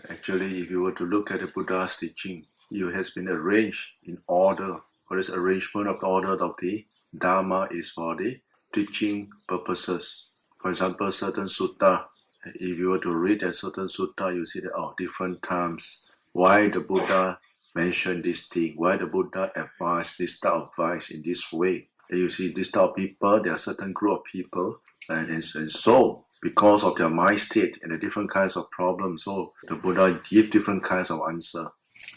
Actually, if you were to look at the Buddha's teaching, it has been arranged in order. Or this arrangement of the order of the Dhamma is for the teaching purposes. For example, certain sutta, if you were to read a certain sutta, you see that different times why the Buddha mentioned this thing, why the Buddha advised this type of advice in this way. And you see this type of people, there are certain group of people, and so because of their mind state and the different kinds of problems, so the Buddha give different kinds of answer.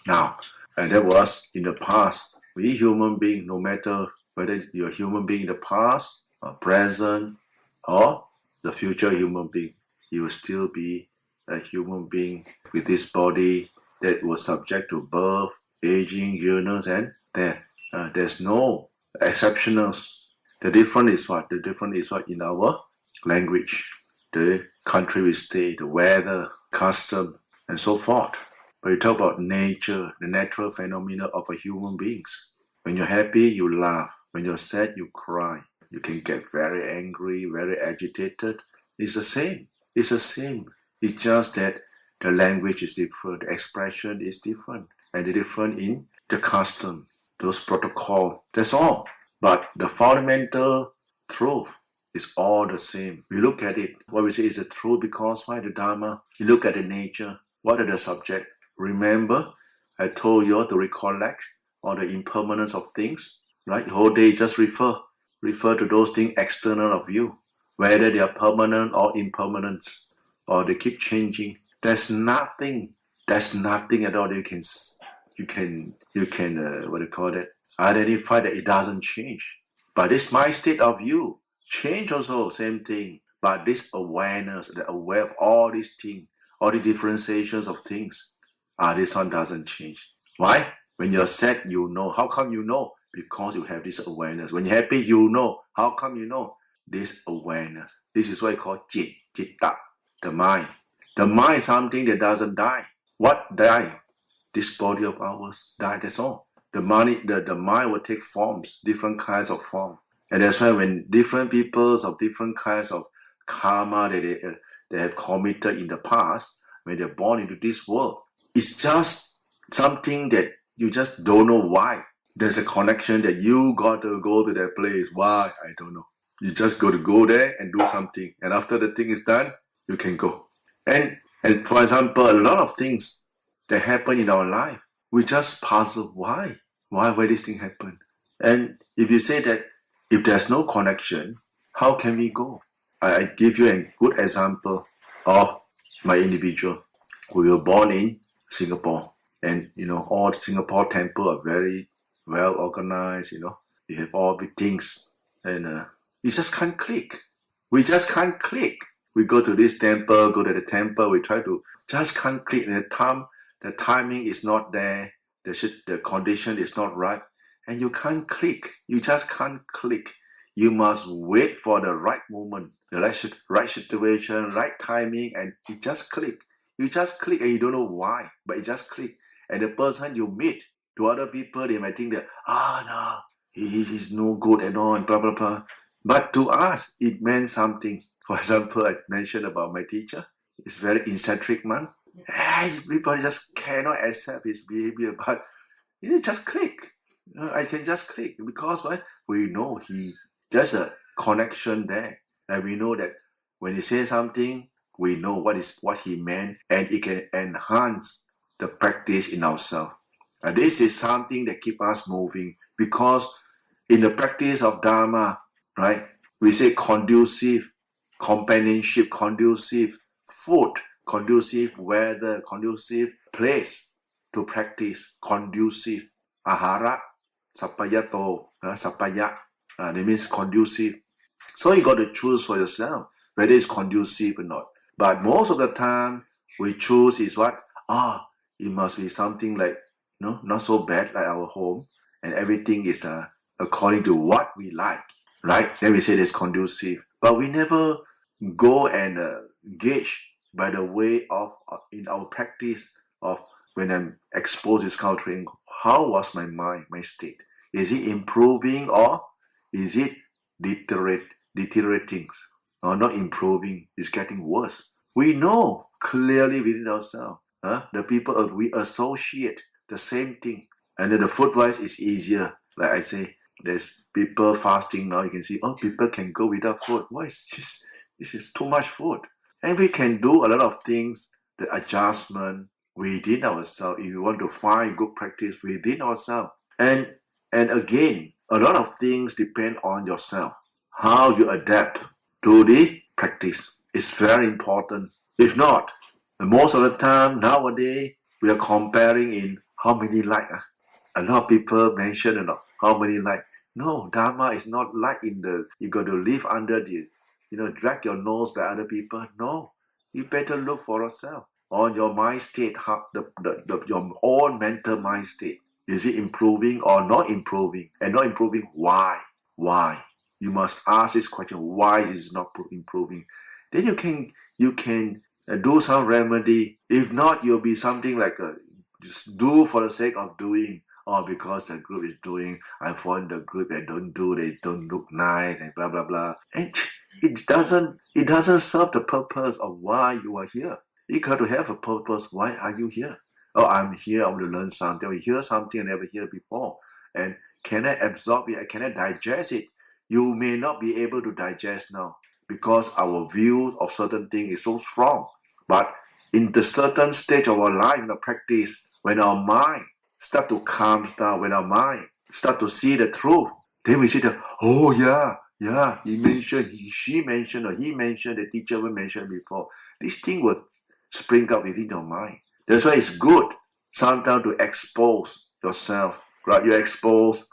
Now, and that was in the past. We human beings, no matter whether you're a human being in the past, or present, or the future human being, you will still be a human being with this body that was subject to birth, aging, illness, and death. There's no exceptionals. The difference is what? The difference is what in our language, the country we stay, the weather, custom, and so forth. But you talk about nature, the natural phenomena of a human beings. When you're happy, you laugh. When you're sad, you cry. You can get very angry, very agitated. It's the same. It's the same. It's just that the language is different, the expression is different, and the different in the custom, those protocol. That's all. But the fundamental truth is all the same. We look at it. What we say is the truth because why the Dhamma? You look at the nature. What are the subject? Remember, I told you to recollect all the impermanence of things, right? The whole day just refer to those things external of you, whether they are permanent or impermanent, or they keep changing. There's nothing at all you can what do you call it? Identify that it doesn't change. But this mind state of you change also, same thing. But this awareness, the aware of all these things, all the differentiations of things, this one doesn't change. Why? When you're sad, you know. How come you know? Because you have this awareness. When you're happy, you know. How come you know? This awareness. This is what I call citta, the mind. The mind is something that doesn't die. What die? This body of ours die, that's all. The mind will take forms, different kinds of form. And that's why when different peoples of different kinds of karma that they have committed in the past, when they're born into this world, it's just something that you just don't know why. There's a connection that you got to go to that place. Why? I don't know. You just got to go there and do something. And after the thing is done, you can go. And for example, a lot of things that happen in our life, we just puzzle why this thing happen. And if you say that if there's no connection, how can we go? I give you a good example of my individual. We were born in Singapore, and all the Singapore temple are very well organized. You have all the things, and you just can't click. We just can't click. We go to this temple, go to the temple. We try to just can't click. The timing is not there. The condition is not right, and you can't click. You just can't click. You must wait for the right moment, the right situation, right timing, and it just click. You just click and you don't know why, but it just click. And the person you meet, to other people, they might think that, no, he's no good at all, and blah, blah, blah. But to us, it meant something. For example, I mentioned about my teacher. He's very eccentric man. Everybody just cannot accept his behavior, but you just click. I can just click because what? We know there's a connection there. And we know that when he says something, we know what he meant, and it can enhance the practice in ourselves. And this is something that keeps us moving because in the practice of Dhamma, right, we say conducive companionship, conducive food, conducive weather, conducive place to practice, conducive ahara, sapayato, sapaya, that means conducive. So you got to choose for yourself whether it's conducive or not. But most of the time, we choose is what? It must be something like, not so bad like our home, and everything is according to what we like, right? Then we say it's conducive. But we never go and gauge by the way of, in our practice of when I'm exposed to this kind of training, how was my mind, my state? Is it improving or is it deteriorating? Or not improving, it's getting worse. We know clearly within ourselves. The people we associate the same thing. And then the food wise is easier. Like I say, there's people fasting now. You can see, oh, people can go without food. Why? It's just this is too much food. And we can do a lot of things, the adjustment within ourselves. If you want to find good practice within ourselves. And again, a lot of things depend on yourself. How you adapt to the practice is very important. If not, most of the time nowadays we are comparing in how many likes. A lot of people mention how many likes. No, Dharma is not like in the you got to live under the drag your nose by other people. No, you better look for yourself on your mind state, how your own mental mind state. Is it improving or not improving? And not improving, why? Why? You must ask this question: why is it not improving? Then you can do some remedy. If not, you'll be something like just do for the sake of doing, or because the group is doing, I'm following the group. They don't look nice, and blah blah blah. And it doesn't serve the purpose of why you are here. You got to have a purpose. Why are you here? Oh, I'm here. I want to learn something. I hear something I never heard before. And can I absorb it? Can I digest it? You may not be able to digest now because our view of certain things is so strong. But in the certain stage of our life, in the practice, when our mind start to calm down, when our mind start to see the truth, then we see that, oh yeah, he mentioned, she mentioned, or he mentioned, the teacher will mention before. This thing will spring up within your mind. That's why it's good sometimes to expose yourself, right? You expose,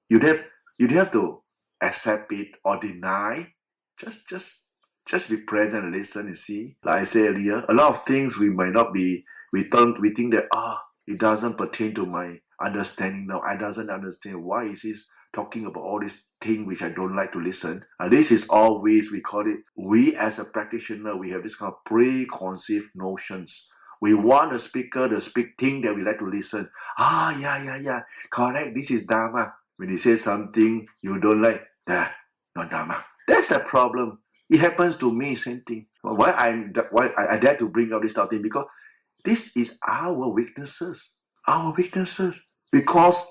you have to accept it or deny. Just be present and listen and see. Like I said earlier, a lot of things we might not be. We think that it doesn't pertain to my understanding now. I doesn't understand why is this talking about all these things which I don't like to listen. And this is always, we call it, we as a practitioner, we have this kind of preconceived notions. We want the speaker to speak thing that we like to listen. Yeah, correct. This is Dhamma. When he says something you don't like, not Dhamma. That's the problem. It happens to me, same thing. Why I dare to bring up this type of thing? Because this is our weaknesses. Our weaknesses. Because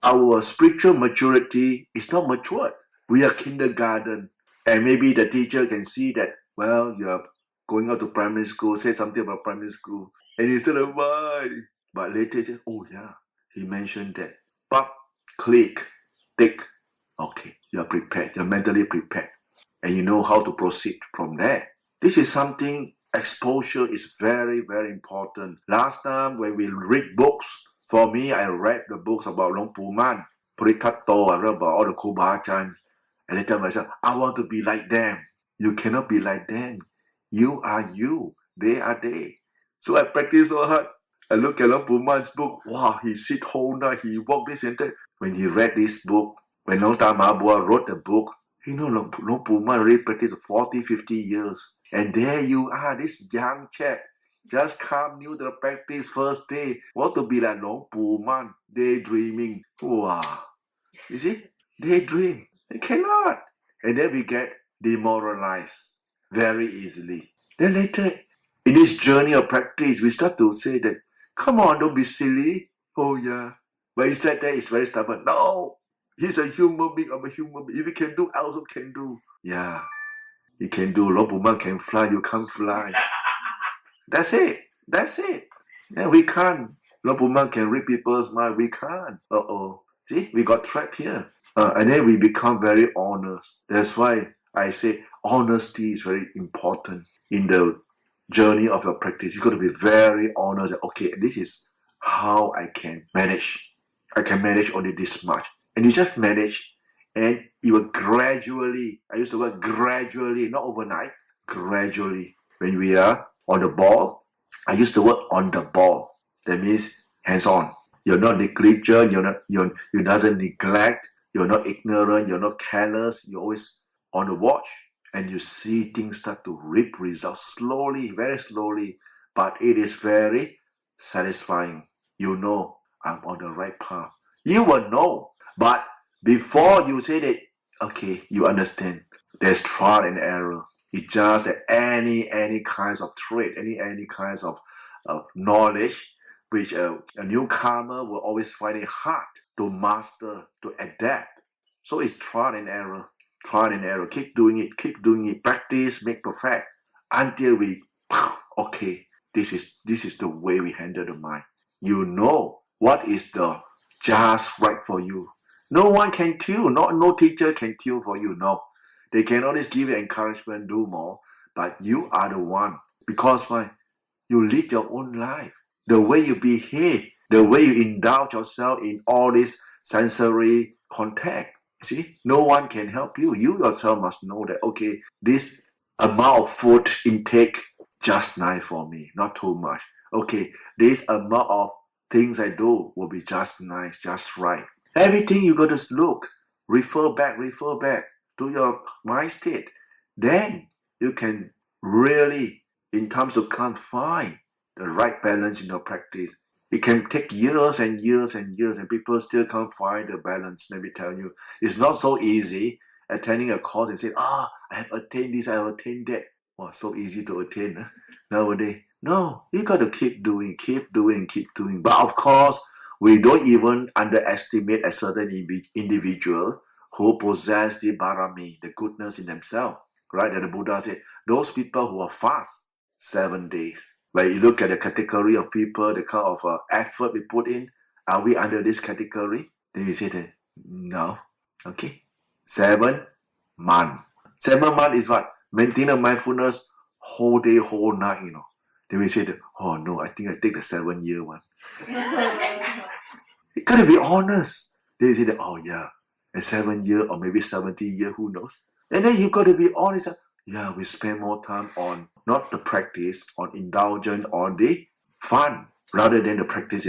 our spiritual maturity is not matured. We are kindergarten. And maybe the teacher can see that, well, you are going out to primary school, say something about primary school. And he said, why? But later he said, oh yeah, he mentioned that. But click, tick. Okay, you're prepared. You're mentally prepared. And you know how to proceed from there. This is something, exposure is very, very important. Last time when we read books, for me, I read the books about Long Pu Man, Puritato, I read about all the Kubachan. And I tell myself, I want to be like them. You cannot be like them. You are you. They are they. So I practice so hard. I look at Long Pu Man's book. Wow, he sit whole night. He walked this and that. When he read this book, when Long Ta Ma Bua wrote the book, Long Pu Man already practiced 40, 50 years. And there you are, this young chap. Just come new to the practice first day. Want to be like Long Pu Man, daydreaming. Wow. You see? Daydream. They cannot. And then we get demoralized very easily. Then later, in this journey of practice, we start to say that, come on, don't be silly. Oh yeah. But he said that he's very stubborn. No. He's a human being. I'm a human being. If he can do, I also can do. Yeah. You can do. Long Pu Man can fly. You can't fly. That's it. Yeah, we can't. Long Pu Man can read people's mind. We can't. See, we got trapped here. And then we become very honest. That's why I say honesty is very important in the journey of your practice. You got to be very honest. Okay, this is how I can manage. I can manage only this much. And you just manage, and you will gradually, I use the word gradually, not overnight, gradually. When we are on the ball, I use the word on the ball. That means hands-on. You're not negligent, you doesn't neglect, you're not ignorant, you're not careless, you're always on the watch. And you see things start to reap results slowly, very slowly. But it is very satisfying. You know, I'm on the right path. You will know. But before you say that, okay, you understand. There's trial and error. It's just any kinds of trade, any kinds of of knowledge, which a newcomer will always find it hard to master, to adapt. So it's trial and error, keep doing it, practice, make perfect, until we, okay, this is the way we handle the mind. You know what is the just right for you. No one can tune, no teacher can tune for you, no. They can always give you encouragement, do more, but you are the one. Because why? You lead your own life. The way you behave, the way you indulge yourself in all this sensory contact. See, no one can help you. You yourself must know that, okay, this amount of food intake just nice for me, not too much. Okay, this amount of things I do will be just nice, just right. Everything you got to look, refer back to your mind state. Then you can really, in terms of can't find the right balance in your practice. It can take years and years and years, and people still can't find the balance. Let me tell you, it's not so easy attending a course and say, I have attained this, I have attained that. Wow, so easy to attain nowadays. No, you got to keep doing. But of course, we don't even underestimate a certain individual who possess the barami, the goodness in themselves. Right? That the Buddha said, those people who are fast 7 days. When you look at the category of people, the kind of effort we put in, are we under this category? Then we say that, no. Okay. 7 months. 7 months is what? Maintain a mindfulness whole day, whole night, Then we say that, oh no, I think I take the 7-year one. You gotta be honest. They say that, oh yeah, a 7-year or maybe 70-year, who knows? And then you gotta be honest. Yeah, we spend more time on not the practice, on indulgence, on the fun, rather than the practice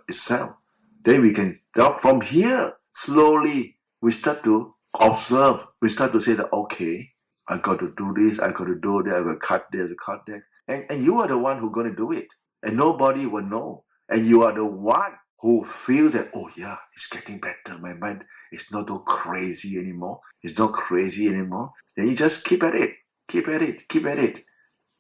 itself. Then we can, from here, slowly, we start to observe. We start to say that, okay, I got to do this, I got to do that, I got to cut this, cut that. And you are the one who's going to do it. And nobody will know. And you are the one who feels that, oh yeah, it's getting better. My mind is not so crazy anymore. It's not crazy anymore. Then you just keep at it.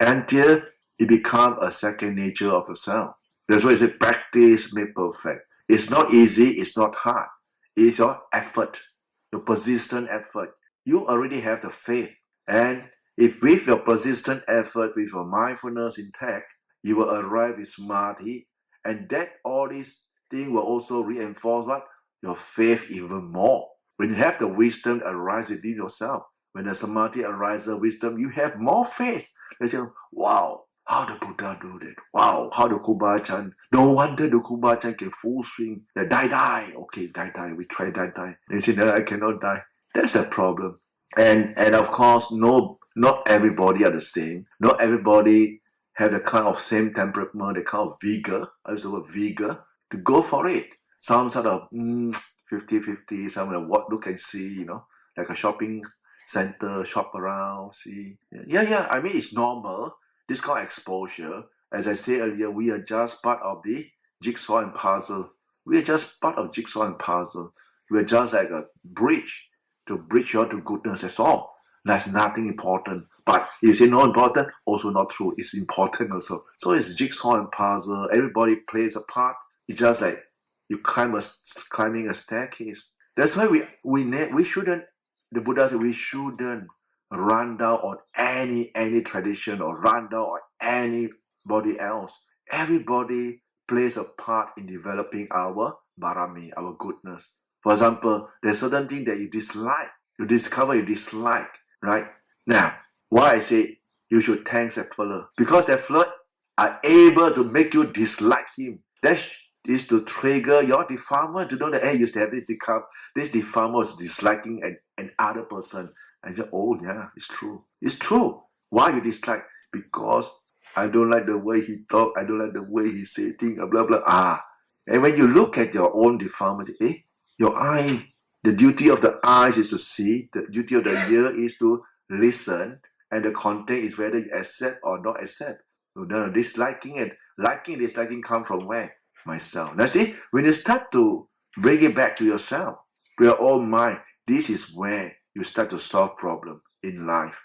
Until it becomes a second nature of yourself. That's why I say practice make perfect. It's not easy, it's not hard. It's your effort, your persistent effort. You already have the faith. And if with your persistent effort, with your mindfulness intact, you will arrive with samadhi. And that all these things will also reinforce what? Your faith even more. When you have the wisdom arise within yourself, when the samadhi arises, wisdom, you have more faith. They say, wow, how the Buddha do that? Wow, how the Kubachan. No wonder the Kubachan can full swing. The die. Okay, die. We try die. They say, no, I cannot die. That's a problem. And of course, not everybody are the same. Not everybody have the kind of same temperament, the kind of vigor. I use the word vigor to go for it. Some sort of 50-50, some of what look and see, like a shopping center, shop around, see. Yeah. I mean, it's normal. This kind of exposure. As I said earlier, we are just part of the jigsaw and puzzle. We are just part of jigsaw and puzzle. We are just like a bridge to bridge you to goodness. That's all. That's nothing important. But if you say not important, also not true. It's important also. So it's jigsaw and puzzle. Everybody plays a part. It's just like you climbing a staircase. That's why we shouldn't. The Buddha said we shouldn't run down on any tradition or run down on anybody else. Everybody plays a part in developing our barami, our goodness. For example, there's certain thing that you dislike. You discover you dislike, right? Now, why I say you should thank that fellow? Because that fellow are able to make you dislike him. That is to trigger your defiler to know that, hey, you used to have this defiler is disliking an other person. And just, oh yeah, it's true. It's true. Why you dislike? Because I don't like the way he talk. I don't like the way he say things, blah, blah. And when you look at your own deformity, your eye, the duty of the eyes is to see, the duty of the ear is to listen, and the content is whether you accept or not accept. No, disliking and disliking come from where? Myself. Now see, when you start to bring it back to yourself, to your own mind, this is where you start to solve problem in life,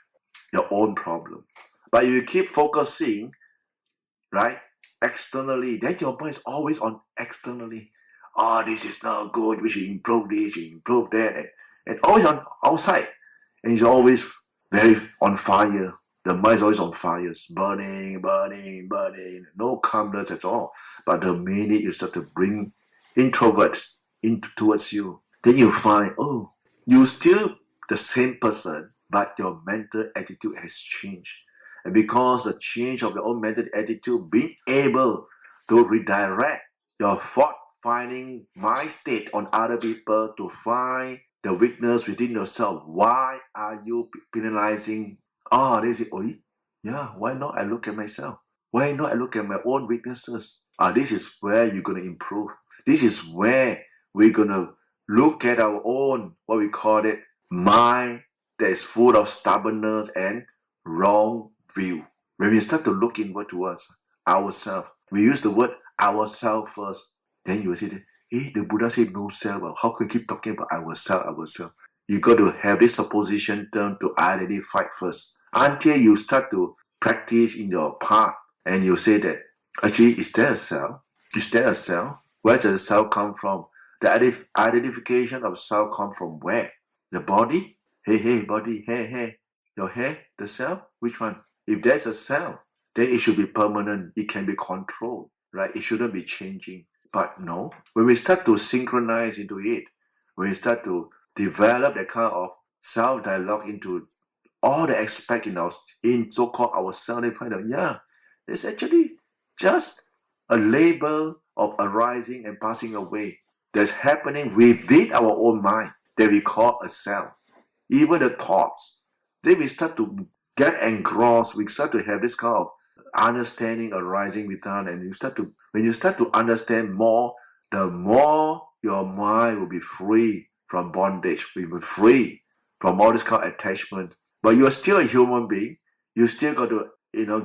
your own problem. But if you keep focusing, right, externally, then your mind is always on externally. Oh, this is not good. We should improve this, we should improve that, and always on outside. And it's always very on fire. The mind is always on fire, it's burning, burning, burning. No calmness at all. But the minute you start to bring introverts towards you, then you find, oh, you still the same person, but your mental attitude has changed. And because the change of your own mental attitude, being able to redirect your fault-finding mind state on other people to find the weakness within yourself. Why are you penalizing? Oh, they say, oh, yeah, why not I look at myself? Why not I look at my own weaknesses? This is where you're going to improve. This is where we're going to look at our own, what we call it, mind that is full of stubbornness and wrong view. When we start to look inward towards ourselves, we use the word ourselves first. Then you will say, the Buddha said no self. How can you keep talking about ourselves? You got to have this supposition term to identify first. Until you start to practice in your path and you say that, actually, is there a self? Is there a self? Where does the self come from? The identification of self come from where? The body? Hey, body, hey. Your hair, the self? Which one? If there's a self, then it should be permanent. It can be controlled, right? It shouldn't be changing. But no, when we start to synchronize into it, when we start to develop that kind of self-dialogue into all the aspects in so-called ourself, they find out, yeah, it's actually just a label of arising and passing away that's happening within our own mind that we call a self. Even the thoughts, then we start to get engrossed, we start to have this kind of understanding arising within, and when you start to understand more, the more your mind will be free from bondage, will be free from all this kind of attachment. But you are still a human being. You still got to,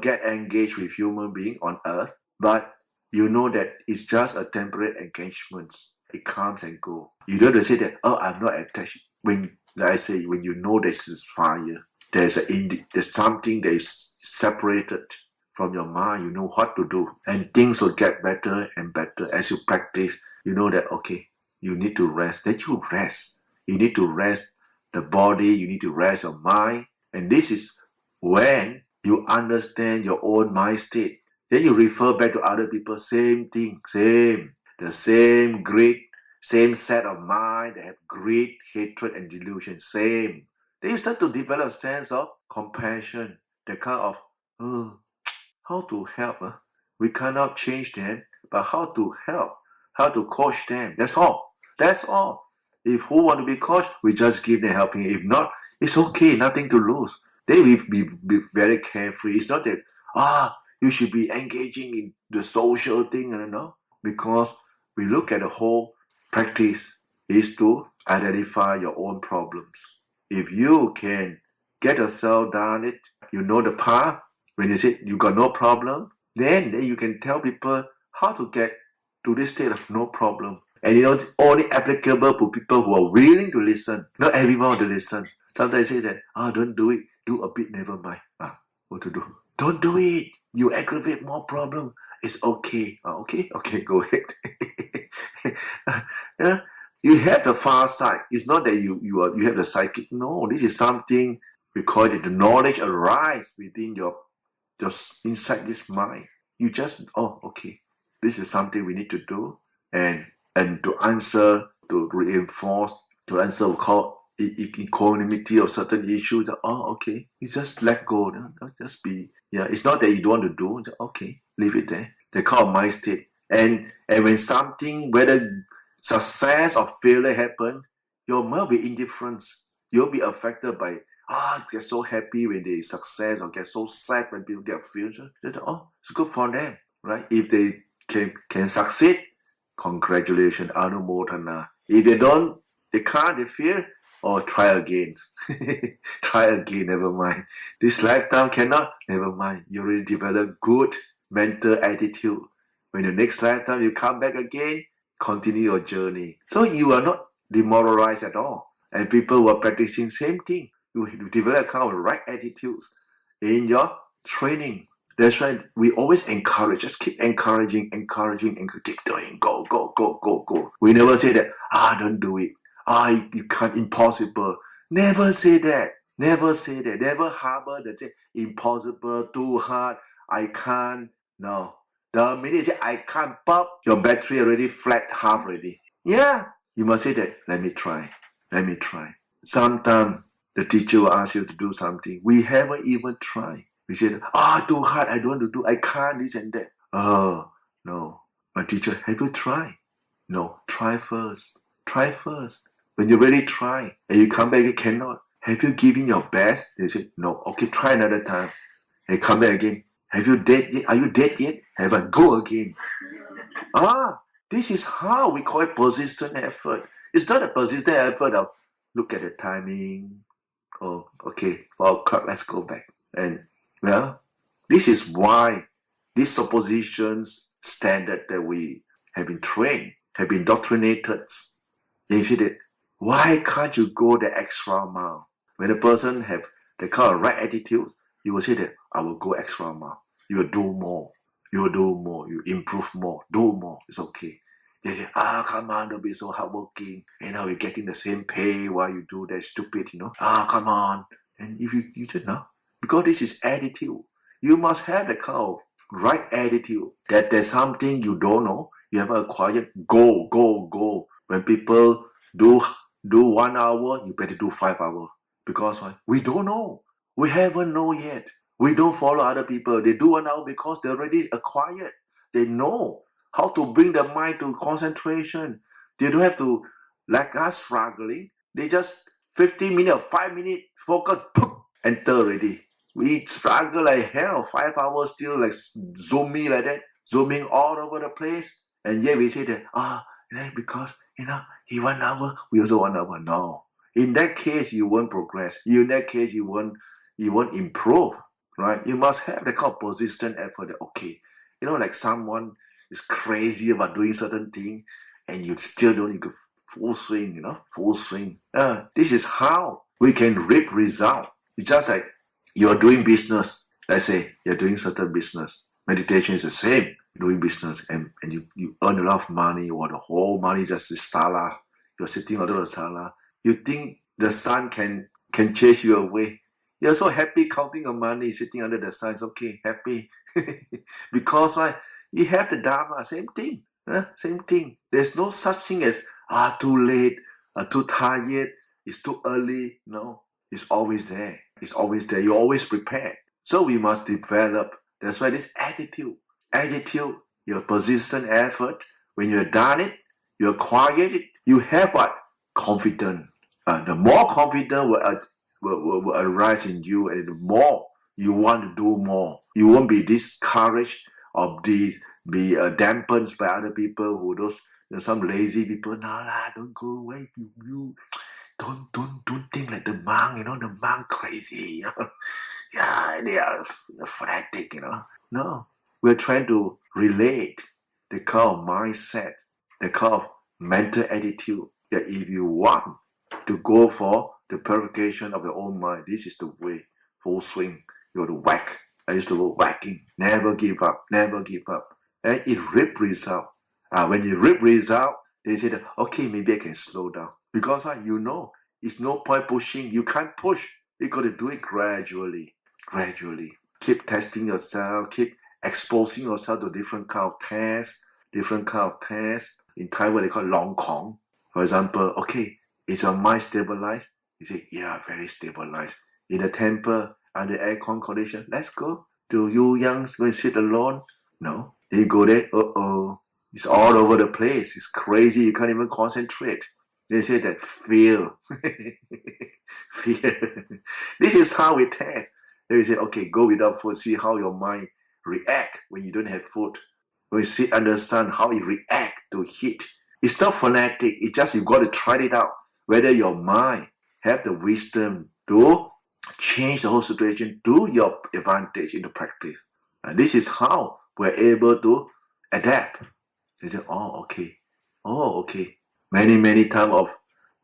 get engaged with human being on earth. But you know that it's just a temporary engagement. It comes and goes. You don't have to say that, oh, I'm not attached. When you know this is fire, there's something that is separated from your mind. You know what to do. And things will get better and better as you practice. You know that, okay, you need to rest. Then you rest. You need to rest the body. You need to rest your mind. And this is when you understand your own mind state. Then you refer back to other people. Same thing. The same greed. Same set of mind. They have greed, hatred, and delusion. Same. Then you start to develop a sense of compassion. The kind of, how to help. We cannot change them, but how to help, how to coach them. That's all. If who want to be coached, we just give them helping. If not, it's okay, nothing to lose. Then we be very carefree. It's not that, you should be engaging in the social thing, because we look at the whole practice is to identify your own problems. If you can get yourself done it, you know the path. When you say you got no problem, then you can tell people how to get to this state of no problem. And it's only applicable to people who are willing to listen. Not everyone want to listen. Sometimes they say that, don't do it. Do a bit, never mind. What to do? Don't do it. You aggravate more problem. It's okay. Okay, go ahead. Yeah. You have the far side. It's not that you have the psychic. No, this is something we call it the knowledge arise within your just inside this mind. You just, okay, this is something we need to do, and to answer, to reinforce, to answer, we call equanimity of certain issues. Okay, you just let go. Just be, it's not that you don't want to do. Okay, leave it there. They call mind state. And when something, whether success or failure happen, your mind will be indifferent. You'll be affected by, get so happy when they success, or get so sad when people get failure. It's good for them, right? If they can succeed, congratulations, anumodana. If they don't, they can't, they fail, try again. Try again, never mind. This lifetime cannot, never mind. You already develop good mental attitude. When the next lifetime you come back again, continue your journey. So you are not demoralized at all. And people who are practicing same thing. You develop kind of right attitudes in your training. That's why we always encourage, just keep encouraging, keep doing, go, go, go, go, go. We never say that, don't do it. You can't, impossible. Never say that. Never say that. Never harbor that say, impossible, too hard, I can't. No. The minute you say, I can't, pop, your battery already flat half already. Yeah. You must say that, let me try. Let me try. Sometimes the teacher will ask you to do something. We haven't even tried. We said, too hard, I don't want to do, I can't, this and that. Oh, no. My teacher, have you tried? No, try first. Try first. When you really try and you come back, you cannot. Have you given your best? They say, no. Okay, try another time. They come back again. Have you dead yet? Are you dead yet? Have I go again? This is how we call it persistent effort. It's not a persistent effort of look at the timing. Oh, okay, 4 o'clock, let's go back. And well, this is why these suppositions standard that we have been trained, have been indoctrinated. They say that, why can't you go the extra mile? When a person have the kind of right attitude, you will say that, I will go extra mile. You will do more. You will do more. You improve more. Do more. It's okay. They say, come on, don't be so hardworking. We're getting the same pay while you do that stupid, come on. And if you say, no, because this is attitude. You must have the kind of right attitude that there's something you don't know, you have acquired, go, go, go. When people do 1 hour, you better do 5 hours. Because why? We don't know. We haven't know yet. We don't follow other people. They do 1 hour because they already acquired. They know how to bring the mind to concentration. They don't have to, like us struggling. They just 15 minutes, 5 minutes, focus, poof, enter already. We struggle like hell, 5 hours still like zooming like that, zooming all over the place. And yet we say that, because, he 1 hour, we also 1 hour. No. In that case, you won't progress. In that case, you won't improve, right? You must have the kind of persistent effort that, okay, like someone is crazy about doing certain thing and you still don't, you go full swing, full swing. This is how we can reap result. It's just like you're doing business. Let's say you're doing certain business. Meditation is the same, doing business, and you earn a lot of money, or the whole money just is sala. You're sitting under the sala. You think the sun can chase you away. You're so happy counting your money, sitting under the sun. It's okay, happy. Because why? You have the Dhamma, same thing. Same thing. There's no such thing as too late, too tired, it's too early. No, it's always there. It's always there. You're always prepared. So we must develop. That's why this attitude, your persistent effort, when you've done it, you acquire it, you have what? Confidence. The more confidence will arise in you, and the more you want to do more. You won't be discouraged or be dampened by other people who some lazy people. No lah, don't go away. You don't think like the monk. The monk crazy. Yeah, they are fanatic. No, we're trying to relate the kind of mindset, the kind of mental attitude that if you want to go for the purification of your own mind, this is the way, full swing. You have to whack. I used to go whacking, never give up. And it reap result. When you reap result, they say that, okay, maybe I can slow down. Because it's no point pushing. You can't push. You got to do it gradually. Keep testing yourself, keep exposing yourself to different kind of tests. In Taiwan, they call it long kong. For example, okay, is your mind stabilized? You say, yeah, very stabilized. In the temple, under aircon condition, let's go. Do you youngs go and sit alone? No. They go there, it's all over the place. It's crazy, you can't even concentrate. They say that fear. This is how we test. They say, okay, go without food, see how your mind react when you don't have food. When you sit under the sun, how it react to heat. It's not fanatic, it's just you got to try it out. Whether your mind have the wisdom to change the whole situation to your advantage in the practice. And this is how we're able to adapt. They say, okay. Many times of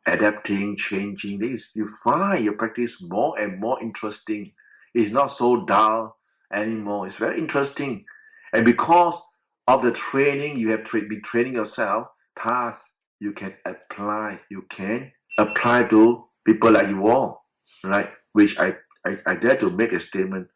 adapting, changing, this you find your practice more and more interesting. It's not so dull anymore. It's very interesting. And because of the training, you have been training yourself, tasks you can apply. You can apply to people like you all, right? Which I dare to make a statement.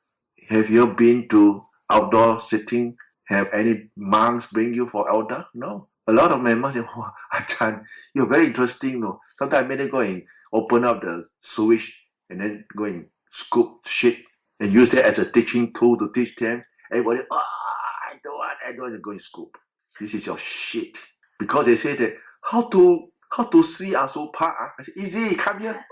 Have you been to outdoor sitting? Have any monks bring you for outdoor? No. A lot of my monks say, oh, Ajahn, you're very interesting. No. Sometimes I made them go and open up the sewage and then go and scoop shit and use that as a teaching tool to teach them. Everybody, I don't want to go and scoop. This is your shit. Because they say that, how to see Asupa? I said, easy, come here.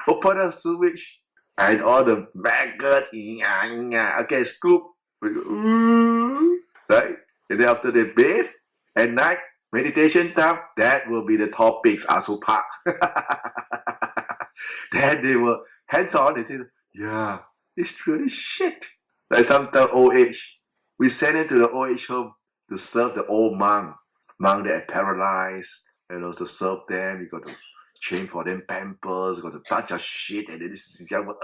Open the sewage. And all the maggot, okay, scoop. Right? And then after they bathe at night, meditation time, that will be the topics, Asupa. Then they were hands on, they said, yeah, it's really shit. Like sometimes old age, we send them to the old age home to serve the old monk that are paralyzed, and also serve them. You got to change for them pampers, you got to touch your shit, and then this is young.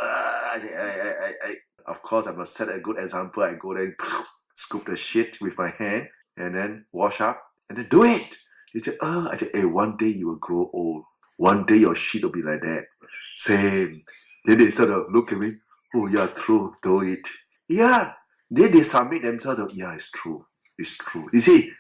Of course, I must set a good example. I go there, scoop the shit with my hand, and then wash up, and then do it. He said, I said, hey, one day you will grow old. One day your shit will be like that. Same. Then they sort of look at me, oh yeah, true, do it. Yeah. Then they submit themselves, yeah, it's true. It's true. You see,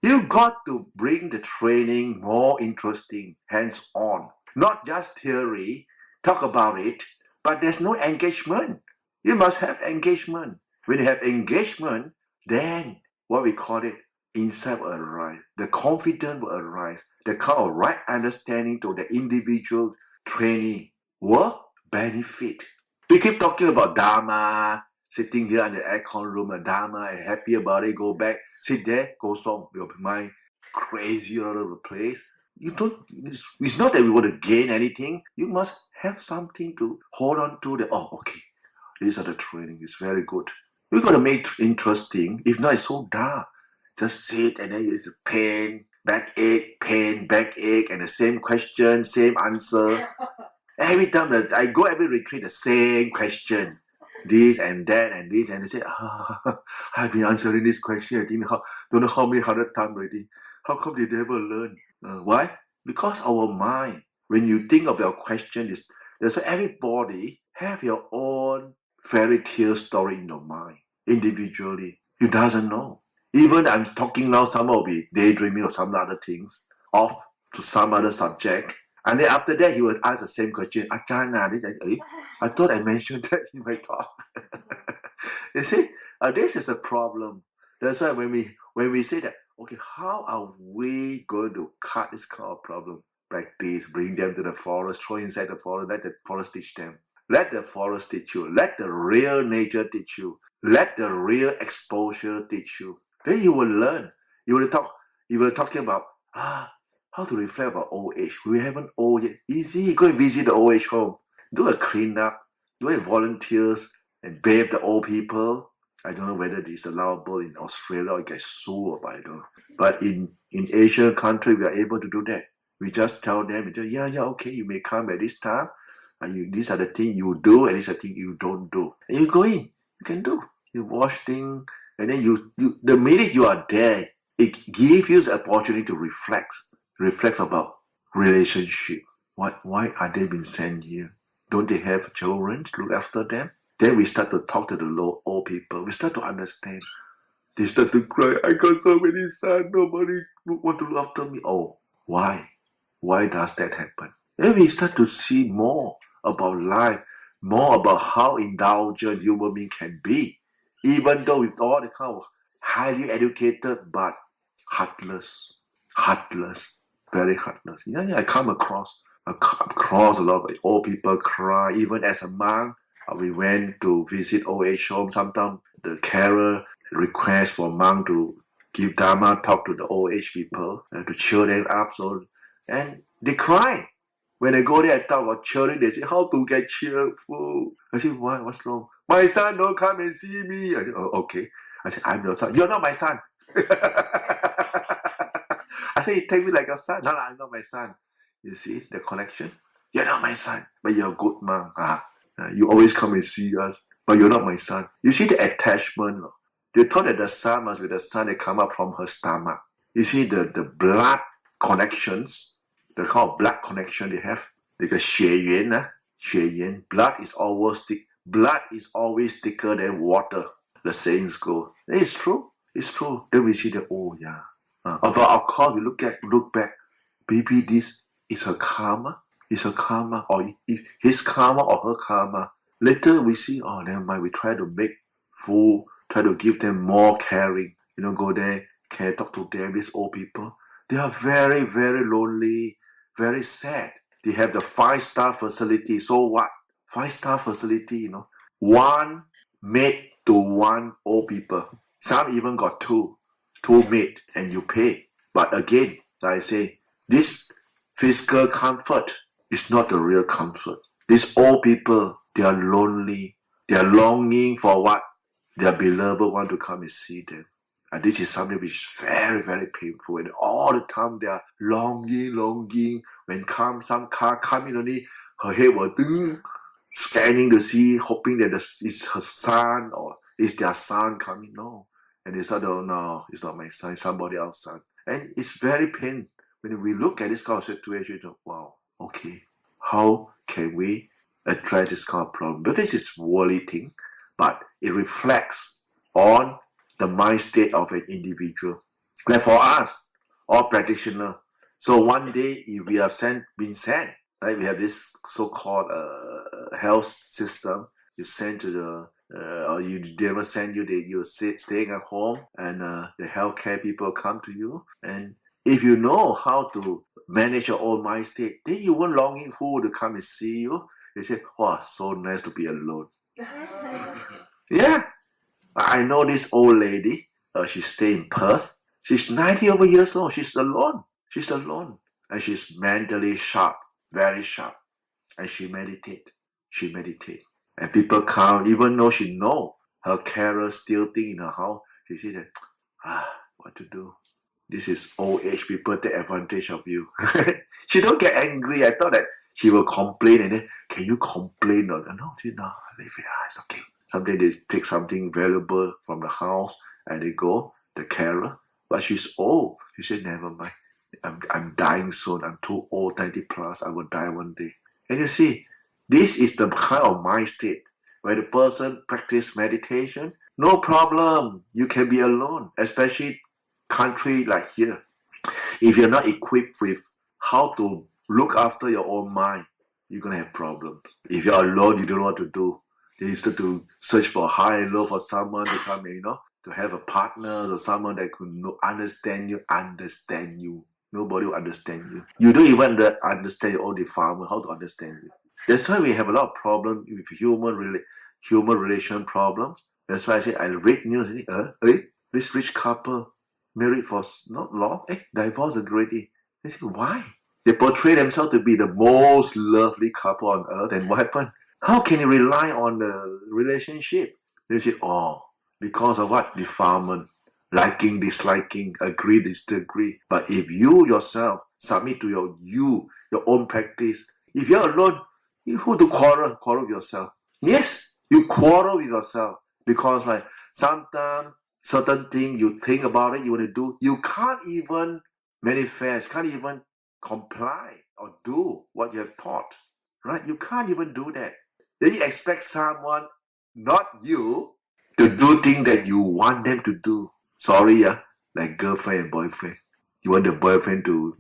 you got to bring the training more interesting, hands-on. Not just theory, talk about it, but there's no engagement. You must have engagement. When you have engagement, then what we call it, insight will arise. The confidence will arise. The kind of right understanding to the individual training will benefit. We keep talking about Dhamma, sitting here in the aircon room, and Dhamma, and happy about it, go back, sit there, go song, your mind crazy all over the place. You don't. It's not that we want to gain anything. You must have something to hold on to. Okay, these are the training. It's very good. We got to make it interesting. If not, it's so dark. Just sit and then it's pain, backache, and the same question, same answer. Every time that I go every retreat, the same question. This and that and this, and they say, I've been answering this question, I think don't know how many hundred times already. How come they never learn? Why? Because our mind, when you think of your question, that's why everybody have your own fairy tale story in your mind, individually. You doesn't know. Even I'm talking now, someone will be daydreaming or some other things, off to some other subject. And then after that, he will ask the same question. Ajahn, I thought I mentioned that in my talk. You see, this is a problem. That's why when we say that, okay, how are we going to cut this kind of problem? Practice, bring them to the forest, throw inside the forest, let the forest teach them. Let the forest teach you. Let the real nature teach you. Let the real exposure teach you. Then you will learn. You will talking about how to reflect about old age. We haven't old yet. Easy. Go and visit the old age home. Do a cleanup. Do a volunteers and bathe the old people. I don't know whether this is allowable in Australia or get sued, I don't know. But in Asian country, we are able to do that. We just tell them, okay, you may come at this time. These are the things you do, and these are the things you don't do. And you go in. You can do. You wash things, and then you the minute you are there, it gives you the opportunity to reflect about relationship. Why are they being sent here? Don't they have children to look after them? Then we start to talk to the old people. We start to understand. They start to cry. I got so many sons. Nobody want to look after me. Oh, why? Why does that happen? Then we start to see more about life, more about how indulgent human being can be, even though with all the kind of highly educated but heartless, very heartless. I come across a lot of old people cry. Even as a monk, we went to visit old age home. Sometimes the carer request for monk to give Dhamma talk to the old age people to cheer them up. And they cry. When I go there, I talk about cheering. They say, how to get cheerful? I say, why? What's wrong? My son don't come and see me. I say, oh, okay. I say, I'm your son. You're not my son. I say, you take me like your son. No, I'm not my son. You see the connection? You're not my son, but you're a good monk. You always come and see us. but you're not my son. You see the attachment. They thought that the son must be the son that come up from her stomach. You see the blood connections, the kind of blood connection they have. Like a 血缘, 血缘, blood is always thicker than water. The sayings go. It's true. It's true. Then we see that, oh yeah. Although of course we look back, maybe this is her karma. Is her karma or his karma or her karma. Later we see, oh never mind, we try to make full, try to give them more caring. Go there, care, talk to them, these old people. They are very, very lonely, very sad. They have the 5-star facility. So what? 5-star facility, one maid to one old people. Some even got two maid, and you pay. But again, like I say, this physical comfort is not the real comfort. These old people, they are lonely. They are longing for what? Their beloved want to come and see them. And this is something which is very, very painful. And all the time they are longing. When some car come in only, her head will scanning to see, hoping that it's her son or is their son coming. No. And they said, oh no, it's not my son, it's somebody else's son. And it's very painful. When we look at this kind of situation, wow, okay, how can we address this kind of problem? But this is worldly thing, but it reflects on the mind state of an individual. Like for us, all practitioners, so one day if we have been sent, right? We have this so-called health system. You send to the or they never send you, you're staying at home, and the healthcare people come to you. And if you know how to manage your own mind state, then you won't longing who to come and see you. They say, oh, so nice to be alone. Yeah. I know this old lady, she stays in Perth. She's 90 over years old. She's alone. And she's mentally sharp, very sharp. And she meditates. And people come, even though she know her carer still think in her house, she said that, what to do? This is old age people take advantage of you. She don't get angry. I thought that she will complain, and then, can you complain? No, leave it. It's okay. Sometimes they take something valuable from the house and they go, the carer. But she's old. She said, never mind. I'm dying soon. I'm too old, 90 plus. I will die one day. And you see, this is the kind of mind state where the person practice meditation. No problem. You can be alone, especially country like here. If you're not equipped with how to look after your own mind, you're going to have problems. If you're alone, you don't know what to do. You start to search for high and low for someone to come in, to have a partner or someone that could understand you. Nobody will understand you. You don't even understand your own defilement, how to understand you. That's why we have a lot of problems with human relation problems. That's why I say, I read news, this rich couple married for not long, divorced already. They say, why? They portray themselves to be the most lovely couple on earth, and what happened? How can you rely on the relationship? They say, because of what? Defilement, liking, disliking, agree, disagree. But if you yourself submit to your own practice, if you're alone, you have to quarrel with yourself. Yes, you quarrel with yourself because sometimes certain thing you think about it, you want to do, you can't even manifest, can't even comply or do what you have thought. Right? You can't even do that. Then you expect someone, not you, to do things that you want them to do. Sorry, like girlfriend and boyfriend. You want the boyfriend to,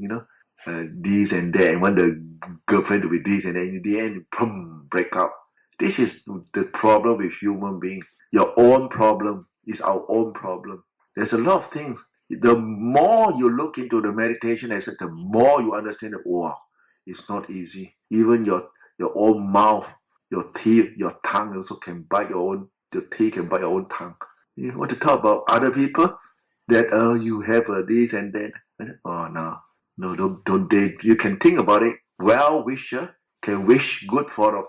this and that, and want the girlfriend to be this, and then in the end, boom, break up. This is the problem with human beings. Your own problem is our own problem. There's a lot of things. The more you look into the meditation, the more you understand that, wow, it's not easy. Even your own mouth, your teeth, your tongue also can bite your teeth can bite your own tongue. You want to talk about other people that you have this and that. Oh no, don't they? You can think about it. Well, wisher can wish good for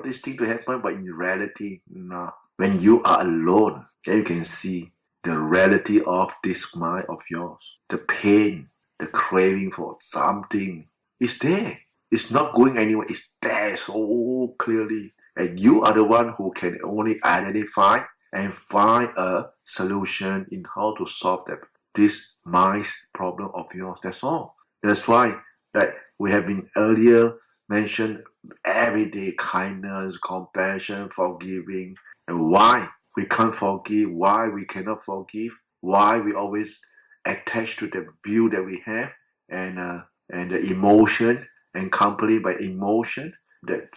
this thing to happen, but in reality, no. When you are alone, then you can see the reality of this mind of yours. The pain, the craving for something is there. It's not going anywhere. It's there so clearly. And you are the one who can only identify and find a solution in how to solve this mind problem of yours. That's all. That's why that we have been earlier mentioned everyday kindness, compassion, forgiving, and why we can't forgive, why we cannot forgive, why we always attach to the view that we have, and the emotion, and accompanied by emotion that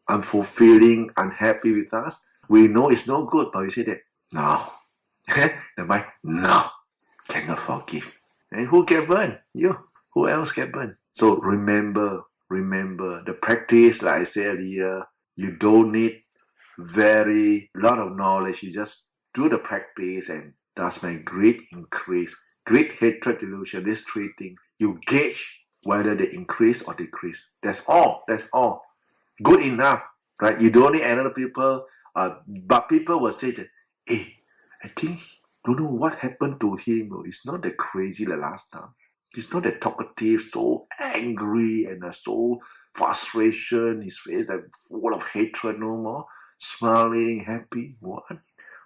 unfulfilling, unhappy with us. We know it's no good, but we say that no, the mind no cannot forgive. And who get burned? You. Who else get burned? So remember the practice, like I said earlier, you don't need very lot of knowledge. You just do the practice, and does my greed increase? Greed, hatred, delusion, these three things. You gauge whether they increase or decrease. That's all. That's all. Good enough, right? You don't need another people, but people will say that, hey, I think, don't know what happened to him. It's not that crazy like last time. He's not that talkative, so angry, and so frustration. His face like full of hatred no more. Smiling, happy. What?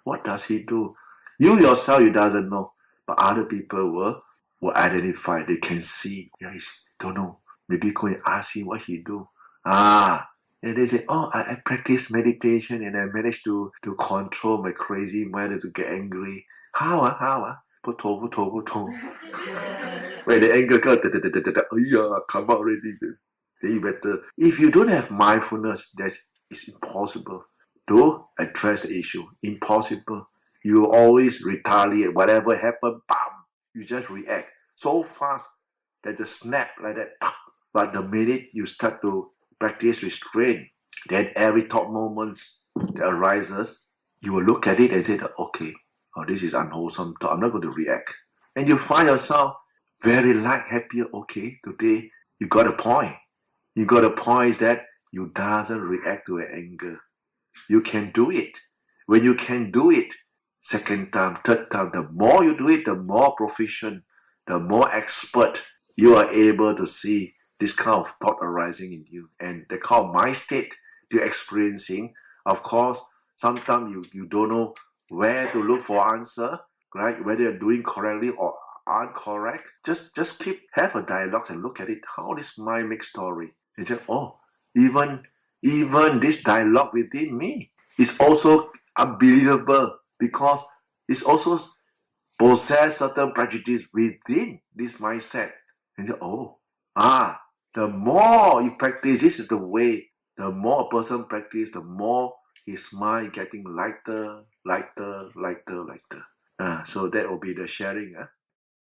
What does he do? You yourself, you doesn't know, but other people will identify. They can see. Yeah, don't know. Maybe go and ask him what he do. And they say, oh, I practice meditation and I managed to control my crazy mind to get angry. How? 不头不头不头. When the anger comes, come out already. Then you better. If you don't have mindfulness, it's impossible to address the issue. Impossible. You always retaliate. Whatever happens, bam, you just react so fast that the snap like that. But the minute you start to practice restraint, then every thought moments that arises, you will look at it and say, okay, this is unwholesome thought. I'm not going to react. And you find yourself very light, happier. Okay, today you got a point. You got a point is that you doesn't react to anger. You can do it. When you can do it, second time, third time, the more you do it, the more proficient, the more expert you are able to see this kind of thought arising in you. And the kind of mind state you're experiencing, of course, sometimes you don't know where to look for answer, right? Whether you're doing correctly or incorrect. Just have a dialogue and look at it. How this mind makes story. And say, oh, even this dialogue within me is also unbelievable because it's also possess certain prejudice within this mindset. And say, the more you practice, this is the way. The more a person practice, the more his mind getting lighter. So that will be the sharing.